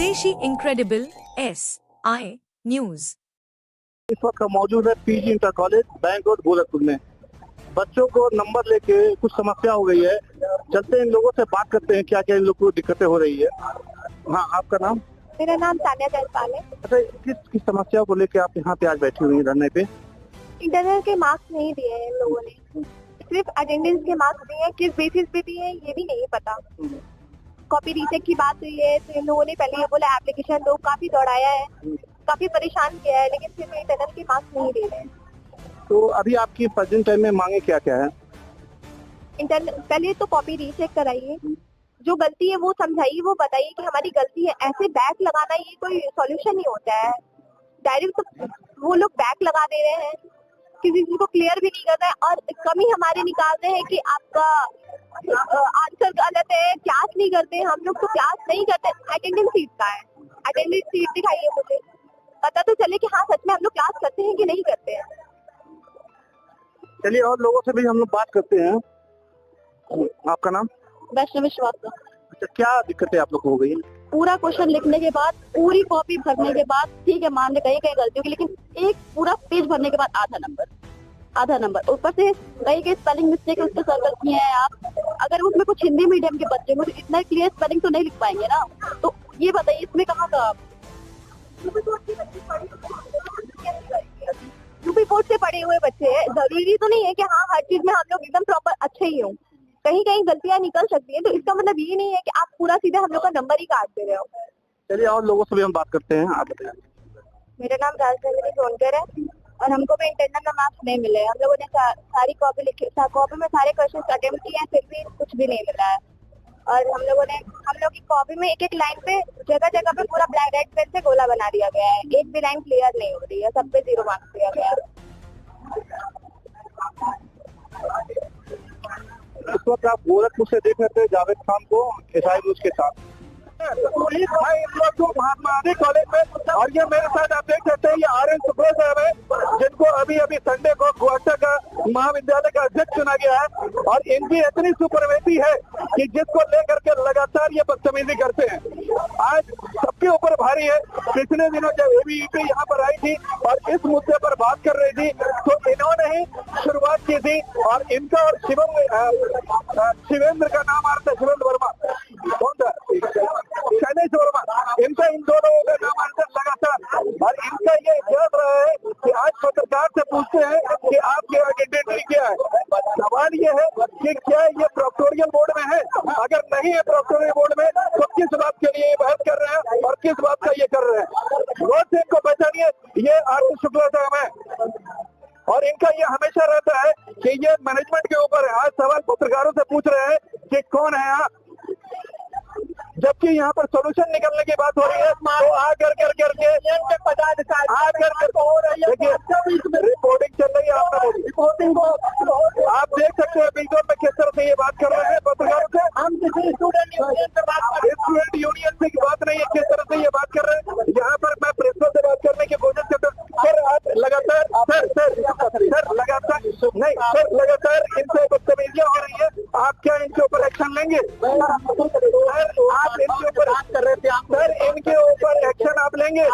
स्वदेशी incredible SI news. इस वक्त मौजूद है PG inter college bank road Gorakhpur में। बच्चों को नंबर लेके कुछ समस्या हो गई है। चलते इन लोगों से बात करते हैं क्या क्या इन लोगों को दिक्कतें हो रही है। हाँ, आपका नाम? मेरा नाम तान्या जयपाल है। अच्छा, किस समस्या को लेके आप यहाँ पे आज बैठी हुई हैं धरने पे? इंटरनल के मार्क्स नहीं दिए हैं इन लोगों ने, सिर्फ अटेंडेंस के मार्क्स दिए हैं। किस बेसिस पे दिए हैं ये भी नहीं पता। कॉपी रीचेक की बात हुई है तो इन लोगों ने पहले ये बोला एप्लीकेशन दो, काफी दौड़ाया है, काफी परेशान किया है, लेकिन फिर इंटरनल के मार्क्स नहीं दे रहे हैं। तो अभी आपकी प्रेजेंट टाइम में मांगे क्या क्या है? इंटरनल पहले तो कॉपी रीचेक कराइए, जो गलती है वो समझाइए, वो बताइए कि हमारी गलती है। ऐसे बैक लगाना ये कोई सॉल्यूशन नहीं होता है। डायरेक्ट तो वो लोग बैक लगा दे रहे हैं, किसी चीज को क्लियर भी नहीं कर रहे हैं और कमी हमारे निकाल रहे हैं कि आपका आंसर गलत है, क्लास नहीं करते। हम लोग तो क्लास नहीं करते। अटेंडेंस सीट का है, अटेंडेंस सीट दिखाइए मुझे, पता तो चले कि हाँ सच में हम लोग क्लास करते हैं कि नहीं करते हैं। चलिए और लोगों से भी हम लोग बात करते हैं। आपका नाम? वैष्णवी श्रीवास्तव। अच्छा, क्या दिक्कतें आप लोग को हो गई? पूरा क्वेश्चन लिखने के बाद, पूरी कॉपी भरने के बाद, ठीक है मान ले कहीं कहीं गलती होगी, लेकिन एक पूरा पेज भरने के बाद आधा नंबर ऊपर से कहीं कहीं स्पेलिंग मिस्टेक उसके सर्कल किए हैं आप। अगर उसमें कुछ हिंदी मीडियम के बच्चे हैं तो इतना क्लियर स्पेलिंग तो नहीं लिख पाएंगे ना। तो ये बताइए इसमें कहाँ का आप यूपी बोर्ड से पढ़े हुए बच्चे हैं। जरूरी तो नहीं है कि हाँ हर चीज में हम लोग एकदम प्रॉपर अच्छे ही हों, कहीं कहीं गलतियां निकल सकती हैं। तो इसका मतलब ये नहीं है कि आप पूरा सीधे हम लोग का नंबर ही काट दे रहे हो। चलिए और लोगों से भी हम बात करते हैं। आप बताइए। मेरा नाम राजनंदिनी सोनकर है और हमको भी इंटरनल में मार्क्स नहीं मिले। हम लोगों ने सारी कॉपी लिखी, कॉपी में सारे क्वेश्चन अटेम्प्ट किए हैं, फिर भी कुछ भी नहीं मिला है। और हम लोग की कॉपी में एक एक लाइन पे जगह जगह पे पूरा ब्लैक रेड पेन से गोला बना दिया गया है। एक भी लाइन क्लियर नहीं हो रही है, सब पे 0 मार्क्स दिया गया है। इस वक्त आप गोरखपुर से देख रहे थे जावेद खान को SI न्यूज के साथ। महात्मा गांधी कॉलेज में, और ये मेरे साथ आप देख सकते हैं ये RN सुब्रो साहब है, जिनको अभी संडे को गुवाहाटी का महाविद्यालय का अध्यक्ष चुना गया है। और इनकी इतनी सुपरवेटी है कि जिसको लेकर के लगातार ये बदतमीजी करते हैं। आज सबके ऊपर भारी है। पिछले दिनों जब ABVP यहाँ पर आई थी और इस मुद्दे पर बात कर रही थी तो इन्होंने ही शुरुआत की थी। और इनका और शिवेंद्र का नाम आ रहा था, शिवेंद्र वर्मा, कौन था? शैलेश वर्मा। इनका इन दो लोगों का नाम आता लगातार। और इनका ये इतिहास रहा है कि आज पत्रकार से पूछते हैं कि आपके आइडेंटिटी क्या है। सवाल ये है कि क्या ये प्रोक्टोरियल बोर्ड में है? अगर नहीं है प्रोक्टोरियल बोर्ड में तो किस बात के लिए ये बहस कर रहे हैं और किस बात का ये कर रहे हैं? रोज से इनको पहचानिए, ये RN शुक्ला साहब है। और इनका ये हमेशा रहता है कि ये मैनेजमेंट के ऊपर है। आज सवाल पत्रकारों से पूछ रहे हैं कि कौन है आप, जबकि यहाँ पर सोल्यूशन निकलने की बात हो रही है। तो आकर करके रिपोर्टिंग चल रही है। आपका रिपोर्टिंग को आप देख सकते हैं वीडियो में किस तरह से ये बात कर रहे हैं पत्रकारों से। हम किसी स्टूडेंट यूनियन से बात नहीं है, किस तरह से ये बात कर रहे हैं। यहाँ पर मैं प्रेसों से बात करने की कोशिश करता हूँ। सर आप लगातार लगातार इनसे बदतमीजियां हो रही है। आप क्या इनके ऊपर एक्शन लेंगे? आप इनके ऊपर बात कर रहे थे, सर इनके ऊपर एक्शन आप लेंगे?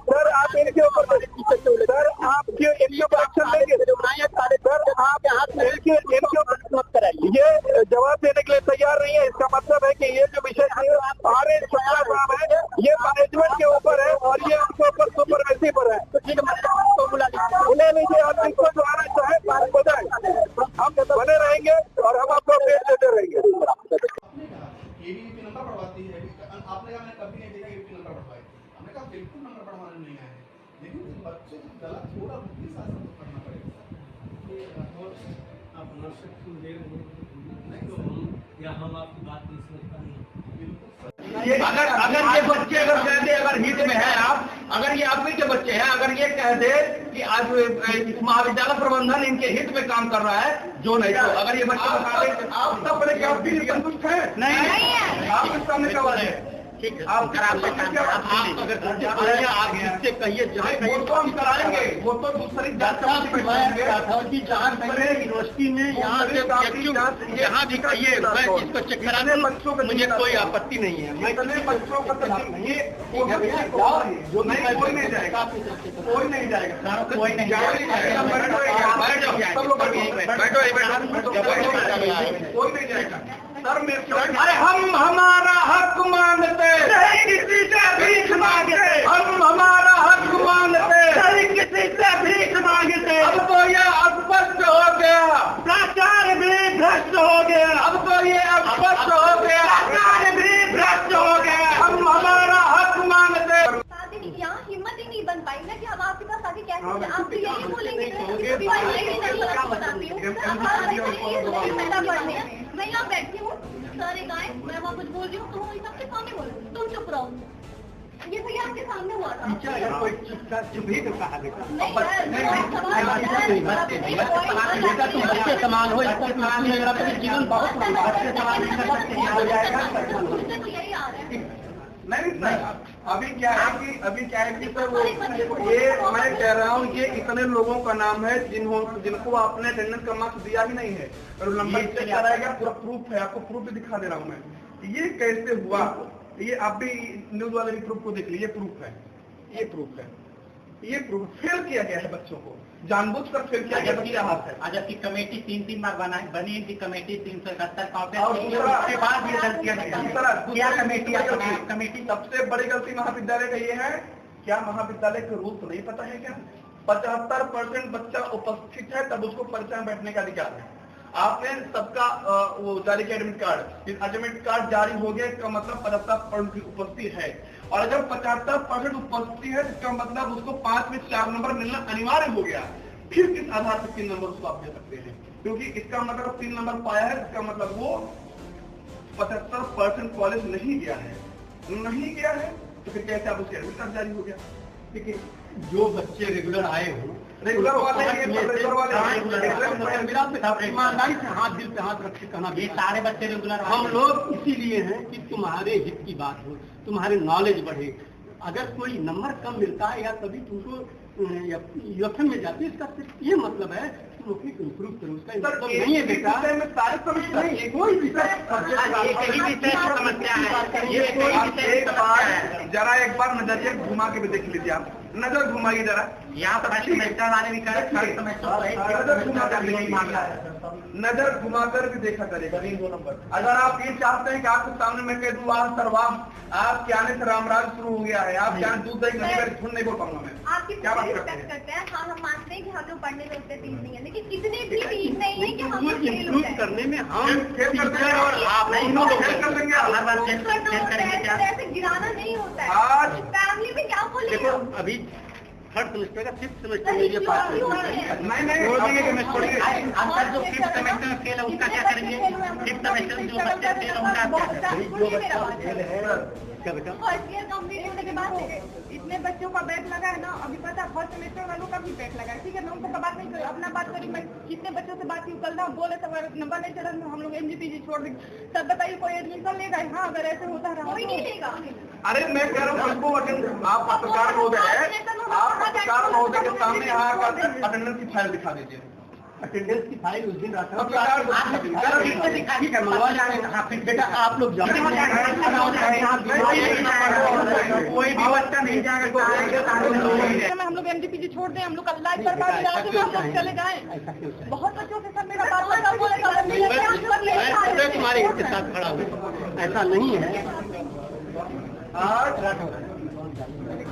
सर आप इनके ऊपर एक्शन लेंगे? सर आप इनके ऊपर ये जवाब देने के लिए तैयार नहीं है। इसका मतलब है कि ये जो विषय RN शुक्ला साहब है ये मैनेजमेंट के ऊपर है और ये उनके ऊपर सुपरवेसी पर है। बुला लीजिए, आप जिसको जो आना चाहे बताएं, हम बने रहेंगे और हम आपको अपडेट देते रहेंगे। ABVP नंबर बढ़वाती है। आपने कहा मैंने कभी नहीं देखा ABVP नंबर बढ़वाए। हमने कहा बिल्कुल नंबर बढ़वाने नहीं आए, लेकिन बच्चे गलत थोड़ा बुद्धि शासन तो करना पड़ेगा। आप नर्सिंग दे रहे हैं नहीं तो हम आपकी बात नहीं समझ पाएंगे। अगर ये बच्चे अगर कह दे, अगर हित में है आप, अगर ये आप ही के बच्चे हैं, अगर ये कह दे कि आज महाविद्यालय प्रबंधन इनके हित में काम कर रहा है, जो नहीं तो अगर ये बच्चे आप सब बड़े क्या संतुष्ट है? नहीं, आप इस सामने का वाले ठीक है, आप जिससे कहिए वो तो हम कराएंगे, वो तो दूसरी जांच की जांच यूनिवर्सिटी में यहाँ भी कहिए, मैं इसको चेक कराने बच्चों को मुझे कोई आपत्ति नहीं है। मैं इतने बच्चों का ये कोई नहीं जाएगा, कोई नहीं जाएगा, कोई नहीं कोई नहीं जाएगा सर। अरे हम हमारा हक मांगते नहीं किसी से भीख मांगते, हम हमारा हक मांगते नहीं किसी से भीख मांगते। अब तो ये स्पष्ट हो गया, प्राचार्य भी भ्रष्ट हो गया। अब तो ये स्पष्ट हो गया, प्राचार्य भी भ्रष्ट हो गया। हम हमारा हक मांगते। यहाँ हिम्मत ही नहीं बन पाई ना कि हम आपके पास आके क्या करें। आप तो यही बोलेंगे मैं यहाँ बैठी हूँ, सर एक आए, मैं वहाँ कुछ बोल रही हूँ, तो सबके सामने बोल तुम चुप रहो। ये भैया आपके सामने हुआ था। अगर कोई चुप ही तो कहा बेटा, बच्चे समान हो, जीवन बहुत यही आ रहा है। नहीं सर, अभी क्या है कि सर वो ये मैं कह रहा हूँ, ये इतने लोगों का नाम है जिनको आपने अटेंडेंस का मार्क्स दिया ही नहीं है, और नंबर चेक कराएगा, पूरा प्रूफ है, आपको प्रूफ भी दिखा दे रहा हूँ मैं। ये कैसे हुआ, ये आप भी न्यूज वाले भी प्रूफ को देख लीजिए, प्रूफ है, ये प्रूफ है, ये प्रूफ फेल किया गया है बच्चों को, जानबूझकर फेल किया गया बच्चे हाथ है। आज की कमेटी 3 बार बनी इनकी कमेटी 371 और उसके बाद ये गलतियां कमेटी सबसे बड़ी गलती महाविद्यालय का ये है, क्या महाविद्यालय के रूल्स नहीं पता है क्या? 75% बच्चा उपस्थित है तब उसको परीक्षा में बैठने का अधिकार है। आपने सबका वो जारी किया एडमिट कार्ड, एडमिट कार्ड जारी हो गया, इसका मतलब 75% की उपस्थिति है, और जब 75% उपस्थिति है इसका मतलब उसको 5 में 4 नंबर मिलना अनिवार्य हो गया। फिर किस आधार पर 3 नंबर उसको आप दे सकते हैं? क्योंकि इसका मतलब 3 नंबर पाया है, इसका मतलब वो 75% कॉलेज नहीं गया है, तो फिर कैसे आप उसके एडमिट कार्ड जारी हो गया? देखिए, जो बच्चे रेगुलर आए हो, रेगुलर वाले ईमानदारी से हाथ दिल पे हाथ रख के कहना, ये सारे बच्चे रेगुलर हम लोग इसीलिए हैं कि तुम्हारे हित की बात हो, तुम्हारे नॉलेज बढ़े। अगर कोई नंबर कम मिलता है या कभी तुमको यूएफएम में जाती है, इसका सिर्फ ये मतलब है तुम अपनी इम्प्रूव करो, उसका मतलब नहीं है बेटा सारे समस्या कोई विषय जरा एक बार नजरिया घुमा के भी देख लीजिए, आप नजर घुमाइए जरा, यहाँ पर सेमेस्टर वाले भी नजर घुमाकर भी देखा करेगा 2 नंबर। अगर आप ये चाहते हैं कि आपके सामने मैं कह दूं वाह सर वाह, आपके आने से रामराज शुरू हो गया है, आप क्या दूध दही नहीं बोल पाऊंगा मैं। आपकी क्या बात करते हैं? हाँ, हम मानते हैं कि हम लोग पढ़ने में उतने तेज नहीं है, लेकिन इतने भी तेज नहीं है कि हम इम्प्रूव करने में हम फेल और आप कर देंगे, ऐसे गिराना नहीं होता है। आज फैमिली में क्या बोलेगा? देखो अभी थर्ड सेमेस्टर का 5th सेमेस्टर में ये पास नहीं अंतर जो 5th सेमेस्टर में फेल है उसका क्या करेंगे? 5th सेमेस्टर में जो बच्चे फेल है उनका क्या बेटा? फर्स्ट ईयर कंप्लीट होने के बाद इतने बच्चों का बैक लगा है ना, अभी पता फर्स्ट सेमेस्टर वालों का भी बैक लगा है। ठीक है, मैं उनको बात नहीं करी, अपना बात करी, मैं कितने बच्चों से बात की, कल ना बोले तो नंबर नहीं चढ़ा, हम लोग एमजीपीजी छोड़ देंगे। तब बताइए कोई एडमिशन लेगा? हाँ, अगर ऐसे होता रहा कोई नहीं लेगा। अरे मैं कह रहा हूँ आप पत्रकार महोदय के सामने यहाँ का अटेंडेंस की फाइल दिखा दीजिए। अटेंडेंस की फाइल उस दिन रखा बेटा आप लोग कोई भी बच्चा नहीं जाएगा। हम लोग एमजीपीजी छोड़ दें, हम लोग कल लाइव पर बात हम लोग चले जाएं। बहुत बच्चों के साथ मेरा बात तुम्हारे के साथ खड़ा हूँ, ऐसा नहीं है।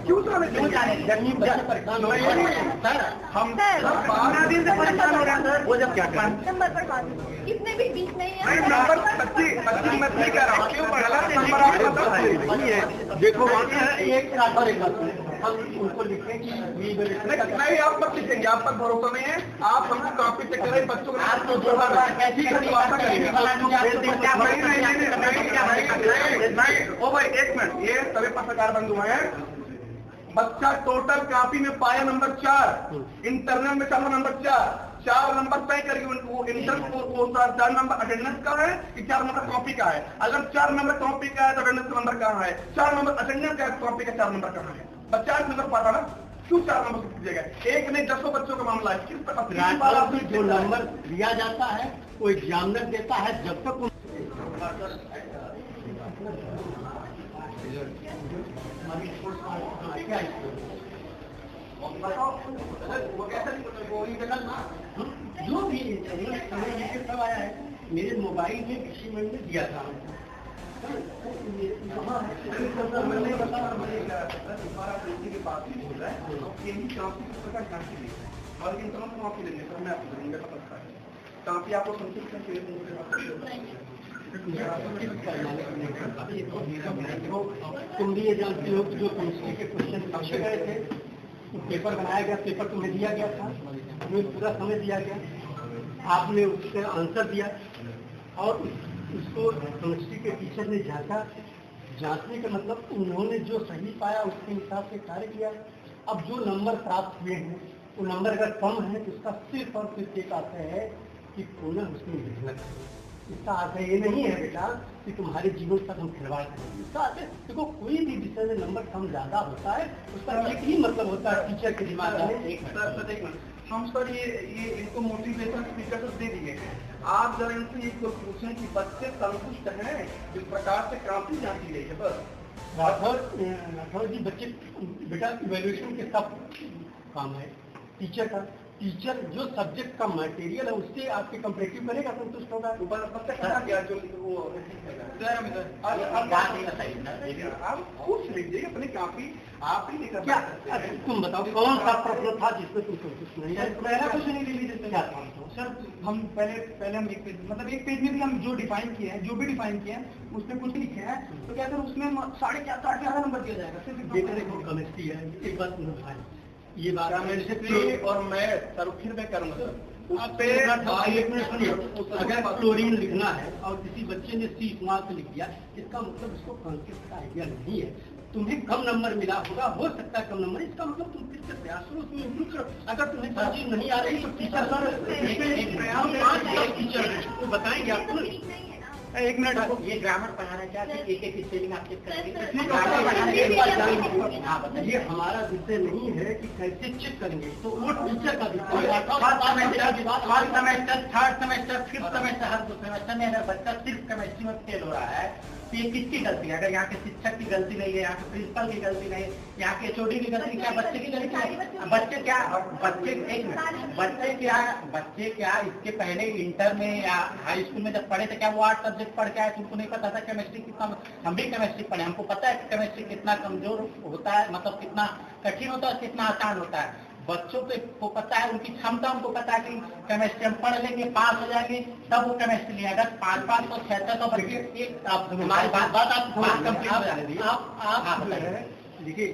क्यों जाने गर्मी बच्चे परेशान हो रहे हैं सर, हम 12 दिन से परेशान हो रहे हैं सर। वो जब क्या करें? नंबर पर बात इतने भी बीच नहीं है। नंबर 25 मैं नहीं कह रहा हूँ, क्यों गलत नंबर आप बता। देखो एक राठौर एक बात हम उनको लिखें कि नहीं आप मत लिखेंगे, आप पर भरोसा नहीं है, आप हमको कॉपी चेक करें बच्चों को ओ भाई 1 मिनट, ये सभी पत्रकार बंधु हैं। बच्चा टोटल कॉपी में पाया नंबर 4, इंटरनल में चला नंबर 4, 4 नंबर तय करिए उनको इंटर वो 4 नंबर अटेंडेंस का है कि 4 नंबर कॉपी का है। अगर 4 नंबर कॉपी का है तो अटेंडेंस का नंबर कहाँ है? 4 नंबर अटेंडेंस का है, कॉपी का 4 नंबर कहाँ है? 50 नंबर पाता ना, क्यों 4 नंबर दीजिएगा? एक नहीं 10 बच्चों का मामला है, किस राठौर जी, जो नंबर दिया जाता है वो एग्जामिनर देता है, जब तक जो भी सब आया है मेरे मोबाइल में किसी में दिया था। काफी आपको संतुष्ट तुम भी ये जानते हो कि जो केमिस्ट्री के क्वेश्चन पूछे गए थे, पेपर बनाया गया, पेपर तुम्हें दिया गया था, तुम्हें पूरा समय दिया गया, आपने उसका आंसर दिया और उसको केमिस्ट्री के टीचर ने जांचा। जांचने का मतलब उन्होंने जो सही पाया उसके हिसाब से कार्य किया। अब जो नंबर प्राप्त हुए हैं वो नंबर अगर कम है तो उसका सिर्फ और सिर्फ एक अर्थ है कि पुनः उसमें मेहनत है। इसका अर्थ ये नहीं है बेटा कि तुम्हारे जीवन का हम खिलवाड़ करेंगे। इसका अर्थ है देखो, कोई भी विषय में नंबर कम ज्यादा होता है उसका एक ही मतलब होता है टीचर के दिमाग में। हम सर ये इनको मोटिवेशन स्पीकर दे दिए। आप जरा इनसे एक पूछें कि बच्चे संतुष्ट हैं जिस प्रकार से काफी जांची गई है। बस राठौर जी, बच्चे बेटा इवैल्यूएशन के सब काम है टीचर का। टीचर जो सब्जेक्ट का मटेरियल है उससे आपके कंपेरेटिव करेगा, संतुष्ट होगा। आप पूछ लीजिए अपने काफी, आप ही नहीं क्या तुम बताओ कौन सा प्रश्न था जिसमें तुम संतुष्ट नहीं है? पहला क्वेश्चन ही ले लीजिए क्या था सर। हम पहले हम एक पेज, मतलब एक पेज में भी हम जो डिफाइन किए हैं, जो भी डिफाइन किए हैं उसमें कुछ लिखे हैं तो क्या सर उसमें 4.5 नंबर दिया जाएगा सिर्फ। बेटा देखो केमिस्ट्री है, एक बात तुम भाई, ये बात और मैं सर फिर मैं करूँगा सर एक मिनट सुनिए। अगर क्लोरीन लिखना है और किसी बच्चे ने सी मार्क्स लिख दिया, इसका मतलब उसको कॉन्सेप्ट का आइडिया नहीं है। तुम्हें कम नंबर मिला होगा, हो सकता है कम नंबर, इसका मतलब तुम फिर से प्रयास करो, उसमें इम्प्रूव करो। अगर तुम्हें समझ नहीं आ रही तो टीचर तो बताएंगे आपको। एक मिनट, ये ग्रामर पढ़ाना क्या एक एक स्पेलिंग आप चेक करेंगे। ये हमारा विषय नहीं है कि कैसे चेक करेंगे, तो वो टीचर का विषय। थर्ड सेमेस्टर फिफ्थ सेमेस्टर हर 2 सेमेस्टर में अगर बच्चा सिर्फ केमिस्ट्री में फेल हो रहा है तो ये किसकी गलती है? अगर यहाँ के शिक्षक की गलती नहीं है, यहाँ के प्रिंसिपल की गलती नहीं है, यहाँ के एचओडी की गलती, क्या बच्चे की गलती है? बच्चे क्या इसके पहले इंटर में या हाई स्कूल में जब पढ़े थे क्या वो 8 सब्जेक्ट पढ़ के आए? तुमको नहीं पता था केमिस्ट्री कितना? हम भी केमिस्ट्री पढ़े, हमको पता है केमिस्ट्री कितना कमजोर होता है, मतलब कितना कठिन होता है, कितना आसान होता है। बच्चों को पता है, उनकी क्षमता उनको पता है कि केमिस्ट्री हम पढ़ लेंगे, पास हो जाएंगे, तब वो केमिस्ट्री लिया। अगर 500 600 बच्चे हमारी बात आप कंप्लीट हो जाएगी। आप देखिए,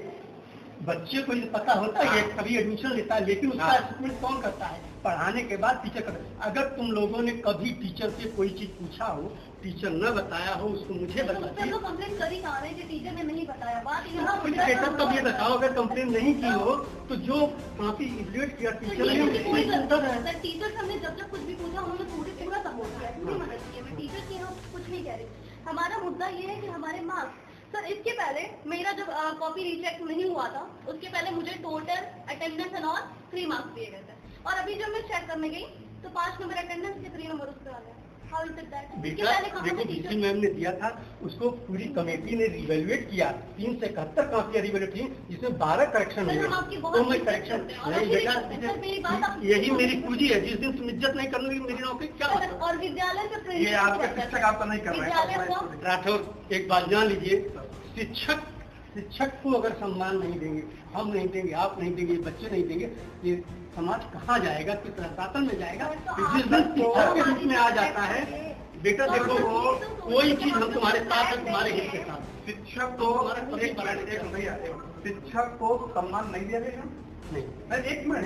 बच्चे को ये पता होता है कभी एडमिशन लेता है, लेकिन उसका असेसमेंट कौन करता है? पढ़ाने के बाद टीचर करता है। अगर तुम लोगों ने कभी टीचर से कोई चीज पूछा हो, टीचर न बताया हो, उसको मुझे बता दीजिए। तो कंप्लेंट कर ही कहा रहे कि टीचर ने नहीं बताया। बात यहाँ बेटा तब ये बताओ, अगर कंप्लेन नहीं की हो तो जो काफी इवैल्यूएट किया टीचर है। टीचर हमने जब तक कुछ भी पूछा उन्होंने पूरा सपोर्ट किया, पूरी मदद की। मैं टीचर की कुछ नहीं कह रही। हमारा मुद्दा ये है कि हमारे मार्क्स सर, इसके पहले मेरा जब कॉपी रीचेक नहीं हुआ था उसके पहले मुझे total attendance and all 3 marks दिए गए थे, और अभी जब मैं चेक करने गई तो 5 नंबर अटेंडेंस के 3 नंबर उस पर आ गया। How is it that? बेटा देखो, डीसी मैम ने दिया था, उसको पूरी कमेटी ने रिवैल्यूएट किया। 3 से 71 कॉपियां रिवैल्यूएट की, जिसमें 12 करेक्शन हुए। तो मैं करेक्शन नहीं बेटा, यही मेरी पूंजी है। जिस दिन तुम इज्जत नहीं करोगे मेरी नौकरी क्या? और विद्यालय से ये आपके शिक्षक आपका नहीं कर रहे हैं। राठौर, एक बात जान लीजिए, शिक्षक को अगर सम्मान नहीं देंगे, हम नहीं देंगे, आप नहीं देंगे, बच्चे नहीं देंगे, ये समाज कहाँ जाएगा? किस रसातल में जाएगा? जिस दिन शिक्षक के रूप में आ जाता है, बेटा देखो कोई चीज हम तुम्हारे साथ है, तुम्हारे हित के साथ। शिक्षक को सम्मान नहीं दिया गया। नहीं, एक मिनट,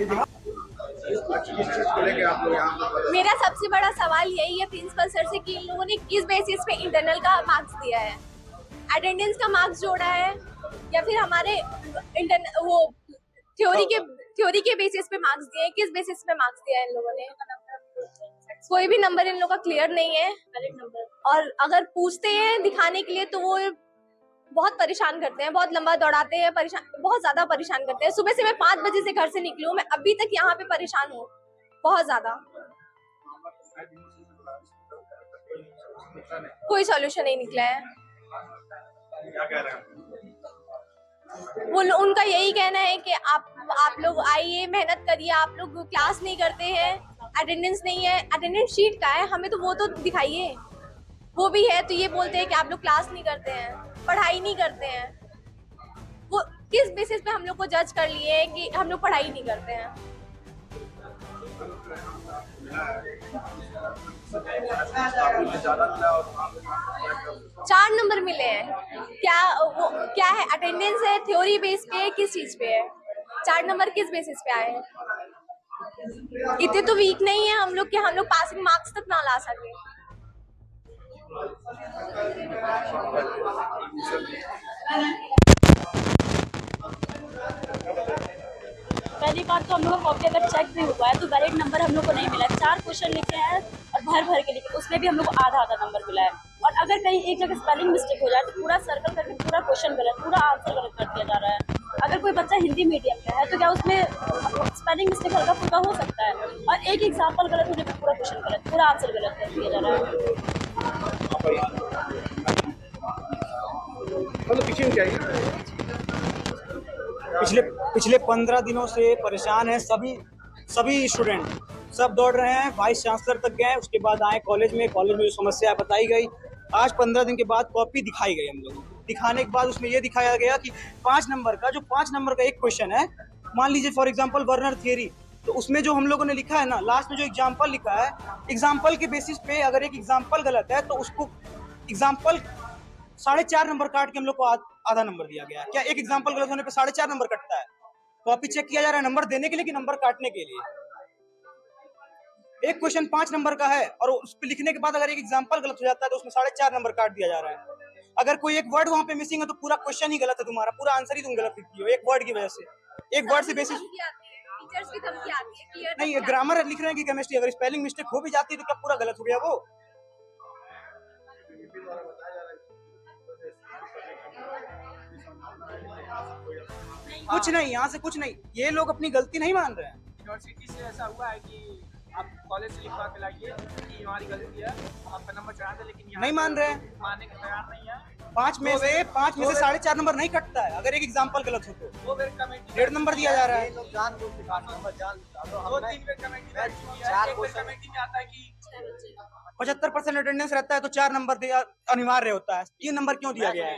मेरा सबसे बड़ा सवाल यही है प्रिंसिपल सर से कि इन लोगों ने किस बेसिस पे इंटरनल का मार्क्स दिया है? अटेंडेंस का मार्क्स जोड़ा है या फिर हमारे वो थ्योरी के बेसिस पे मार्क्स दिए हैं, किस बेसिस पे मार्क्स दिया है इन लोगों ने? कोई भी नंबर इन लोगों का क्लियर नहीं है। और अगर पूछते हैं दिखाने के लिए तो वो बहुत परेशान करते हैं, बहुत लंबा दौड़ाते हैं, बहुत ज्यादा परेशान करते हैं। सुबह से मैं 5 बजे से घर से निकली हूँ, मैं अभी तक यहाँ पे परेशान हूँ बहुत ज्यादा। कोई सॉल्यूशन नहीं निकला है। वो उनका यही कहना है कि आप लोग आइए, मेहनत करिए, आप लोग क्लास नहीं करते हैं, अटेंडेंस नहीं है। अटेंडेंस शीट का है, हमें तो वो तो दिखाइए। वो भी है तो ये बोलते हैं कि आप लोग क्लास नहीं करते हैं, पढ़ाई नहीं करते हैं। वो किस बेसिस पे हम लोग को जज कर लिए हैं कि हम लोग पढ़ाई नहीं करते हैं? चार नंबर मिले हैं। क्या है? अटेंडेंस है, थ्योरी बेस पे है, किस चीज पे है? 4 नंबर किस बेसिस पे आए हैं? इतने तो वीक नहीं है हम लोग कि हम लोग पासिंग मार्क्स तक ना ला सके। पहली बात तो हम लोग का कॉपी अगर चेक भी हुआ है तो वैलिड नंबर हम लोग को नहीं मिला। 4 क्वेश्चन लिखे हैं और भर के लिखे, उसमें भी हम लोग को आधा नंबर मिला है। और अगर कहीं एक जगह स्पेलिंग मिस्टेक हो जाए तो पूरा सर्कल करके पूरा क्वेश्चन गलत, पूरा आंसर गलत कर दिया जा रहा है। अगर कोई बच्चा हिंदी मीडियम में है तो क्या उसमें स्पेलिंग मिस्टेक हल्का फुल्का हो सकता है? और एक एग्जाम्पल गलत होने पर पूरा क्वेश्चन गलत, पूरा आंसर गलत कर दिया जा रहा है। पिछले 15 दिनों से परेशान है सभी स्टूडेंट, सब दौड़ रहे हैं। वाइस चांसलर तक गए, उसके बाद आए कॉलेज में जो समस्या बताई गई। आज 15 दिन के बाद कॉपी दिखाई गई हम लोग। दिखाने के बाद उसमें ये दिखाया गया कि 5 नंबर का एक क्वेश्चन है, मान लीजिए फॉर एग्जांपल वर्नर थ्योरी, तो उसमें जो हम लोगों ने लिखा है ना, लास्ट में जो एग्जाम्पल लिखा है, एग्जाम्पल के बेसिस पे अगर एक एग्जाम्पल गलत है तो उसको एग्जाम्पल 4.5 नंबर काट के हम लोग को आधा नंबर दिया गया। क्या एक एग्जाम्पल गलत होने पे 4.5 नंबर कटता है? कॉपी चेक किया जा रहा है नंबर देने के लिए कि नंबर काटने के लिए? एक क्वेश्चन 5 नंबर का है और उस पर लिखने के बाद अगर एक एग्जाम्पल गलत हो जाता है तो उसमें 4.5 नंबर काट दिया जा रहा है। अगर कोई एक वर्ड वहां पे मिसिंग है तो पूरा क्वेश्चन ही गलत है, तुम्हारा पूरा आंसर ही तुम गलत लिखती हो एक वर्ड की वजह से। एक वर्ड से बेसिस नहीं, ग्रामर लिख रहे हैं कि केमिस्ट्री, अगर स्पेलिंग मिस्टेक हो भी जाती है तो क्या पूरा गलत हो गया वो? कुछ नहीं, यहाँ से कुछ नहीं, ये लोग अपनी गलती नहीं मान रहे हैं। यूनिवर्सिटी से ऐसा हुआ है कि आप कॉलेज से लिखवा के लाइए कि हमारी गलती है, आपका नंबर चढ़ा दे, लेकिन नहीं मान रहे हैं, मानने के तैयार नहीं है। 5 में से 4.5 नंबर नहीं कटता है अगर एक एग्जाम्पल गलत हो तो। वो फिर कमेटी 1.5 नंबर दिया जा रहा है। 2-3 में कमेटी बैठ चुकी है। एक बार कमेटी में आता है कि 75% अटेंडेंस रहता है तो 4 नंबर अनिवार्य होता है, 3 नंबर क्यों दिया गया है?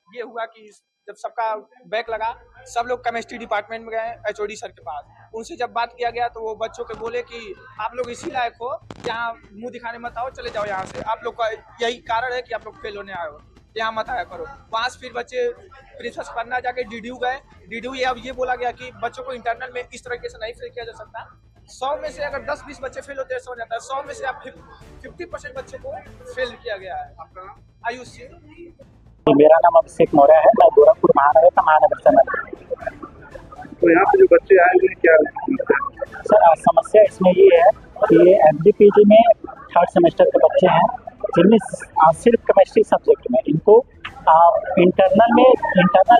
ये हुआ कि जब सबका बैक लगा, सब लोग केमिस्ट्री डिपार्टमेंट में गए एचओडी सर के पास। उनसे जब बात किया गया तो वो बच्चों के बोले कि आप लोग इसी लायक हो, यहाँ मुंह दिखाने मत आओ, चले जाओ यहाँ से, आप लोग का यही कारण है कि आप लोग फेल होने आए हो, यहाँ मत आया करो। वहाँ से फिर बच्चे प्रिंसिपल पढ़ना जाके डीडीयू गए। डीडीयू अब ये बोला गया कि बच्चों को इंटरनल में इस तरीके से नहीं फेल किया जा सकता। 100 में से अगर 10-20 बच्चे फेल होते हैं समझ आता है, 100 में से आप 50% बच्चों को फेल किया गया है। आपका आयुष से? मेरा नाम अभिषेक मौर्य है, मैं गोरखपुर महानगर से तो यहाँ पे जो बच्चे आए हुए क्या सर, समस्या इसमें ये है कि ये एफडीपीजी में 3rd सेमेस्टर के बच्चे हैं जिनमें सिर्फ केमिस्ट्री सब्जेक्ट में इनको इंटरनल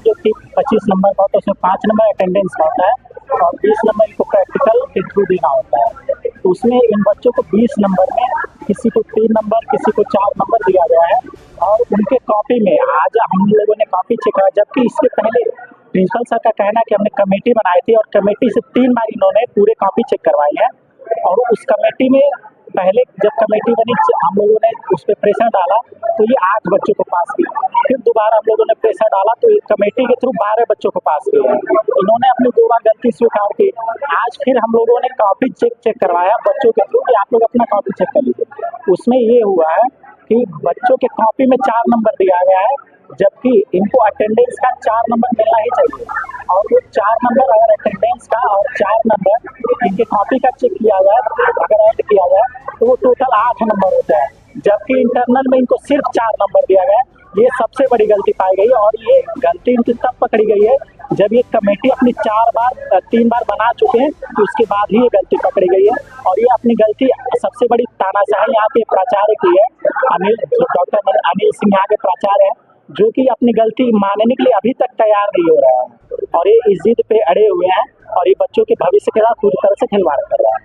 जो कि 25 नंबर का होता है उसमें 5 नंबर अटेंडेंस का होता है और 20 नंबर इनको प्रैक्टिकल के थ्रू देना होता है। तो उसमें इन बच्चों को 20 नंबर में किसी को 3 नंबर, किसी को 4 नंबर दिया गया है। और उनके कॉपी में आज हम लोगों ने कॉपी चेक करा, जबकि इसके पहले प्रिंसिपल सर का कहना है कि हमने कमेटी बनाई थी और कमेटी से 3 बार इन्होंने पूरे कॉपी चेक करवाई है। और उस कमेटी में पहले जब कमेटी बनी हम लोगों ने उस पर प्रेशर डाला तो ये 8 बच्चों को पास किया, फिर दोबारा हम लोगों ने प्रेशर डाला तो ये कमेटी के थ्रू 12 बच्चों को पास किया। इन्होंने अपनी 2 बार गलती स्वीकार की। आज फिर हम लोगों ने कॉपी चेक करवाया बच्चों के थ्रू कि आप लोग अपना कॉपी चेक कर लीजिए। उसमें ये हुआ है कि बच्चों के कॉपी में 4 नंबर दिया गया है, जबकि इनको अटेंडेंस का 4 नंबर मिलना ही चाहिए। और वो 4 नंबर अगर अटेंडेंस का और 4 नंबर इनके कॉपी का चेक किया जाए, अगर ऐड किया जाए तो वो टोटल 8 नंबर होता है, जबकि इंटरनल में इनको सिर्फ 4 नंबर दिया गया है। ये सबसे बड़ी गलती पाई गई। और ये गलती इनकी तब पकड़ी गई है जब ये कमेटी अपनी 3 बार बना चुके हैं, तो उसके बाद ही ये गलती पकड़ी गई है। और ये अपनी गलती सबसे बड़ी तानाशाही यहाँ के प्राचार्य की है, डॉक्टर अनिल सिंह यहाँ के प्राचार्य हैं, जो कि अपनी गलती मानने के लिए अभी तक तैयार नहीं हो रहा है और ये इस जिद पे अड़े हुए हैं और ये बच्चों के भविष्य के साथ पूरी तरह से खिलवाड़ कर रहा है।